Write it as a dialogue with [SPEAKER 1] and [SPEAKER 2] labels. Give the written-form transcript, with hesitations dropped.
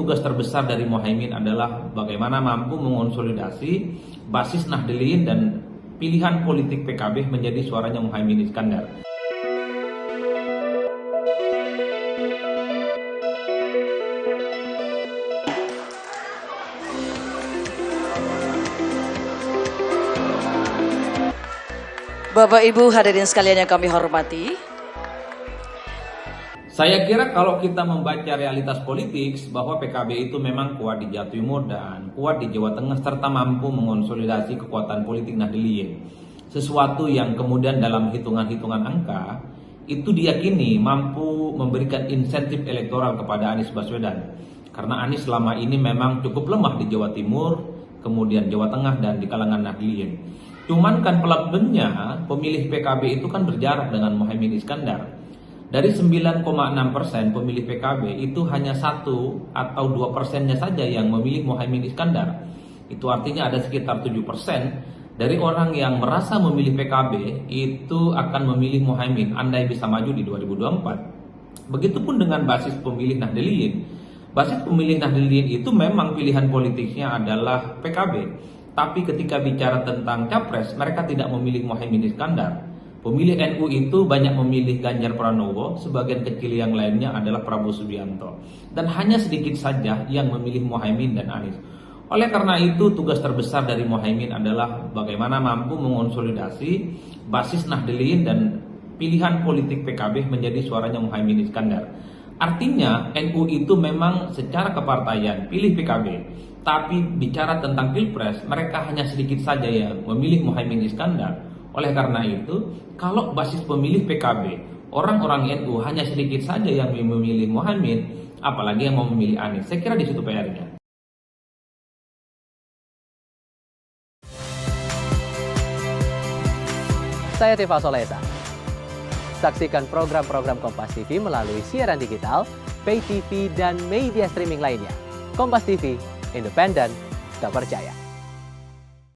[SPEAKER 1] Tugas terbesar dari Muhaimin adalah bagaimana mampu mengonsolidasi basis Nahdliyin dan pilihan politik PKB menjadi suaranya Muhaimin Iskandar.
[SPEAKER 2] Bapak Ibu hadirin sekalian yang kami hormati.
[SPEAKER 1] Saya kira kalau kita membaca realitas politik bahwa PKB itu memang kuat di Jawa Timur dan kuat di Jawa Tengah serta mampu mengonsolidasi kekuatan politik Nahdliyin. Sesuatu yang kemudian dalam hitungan-hitungan angka itu diyakini mampu memberikan insentif elektoral kepada Anies Baswedan. Karena Anies selama ini memang cukup lemah di Jawa Timur, kemudian Jawa Tengah dan di kalangan Nahdliyin. Cuman kan problemnya pemilih PKB itu kan berjarak dengan Muhaimin Iskandar. Dari 9,6% pemilih PKB itu hanya 1 atau 2%-nya saja yang memilih Muhaimin Iskandar. Itu artinya ada sekitar 7% dari orang yang merasa memilih PKB itu akan memilih Muhaimin andai bisa maju di 2024. Begitupun dengan basis pemilih Nahdliyin. Basis pemilih Nahdliyin itu memang pilihan politiknya adalah PKB. Tapi ketika bicara tentang capres, mereka tidak memilih Muhaimin Iskandar. Pemilih NU itu banyak memilih Ganjar Pranowo, sebagian kecil yang lainnya adalah Prabowo Subianto. Dan hanya sedikit saja yang memilih Muhaimin dan Anies. Oleh karena itu, tugas terbesar dari Muhaimin adalah bagaimana mampu mengonsolidasi basis Nahdliyin dan pilihan politik PKB menjadi suaranya Muhaimin Iskandar. Artinya, NU itu memang secara kepartaian pilih PKB. Tapi bicara tentang Pilpres, mereka hanya sedikit saja yang memilih Muhaimin Iskandar. Oleh karena itu, kalau basis pemilih PKB, orang-orang NU hanya sedikit saja yang memilih Muhaimin, apalagi yang mau memilih Anies. Saya kira di situ PR-nya.
[SPEAKER 3] Saya Tifa Solesa. Saksikan program-program Kompas TV melalui siaran digital, pay TV, dan media streaming lainnya. Kompas TV, independen, terpercaya.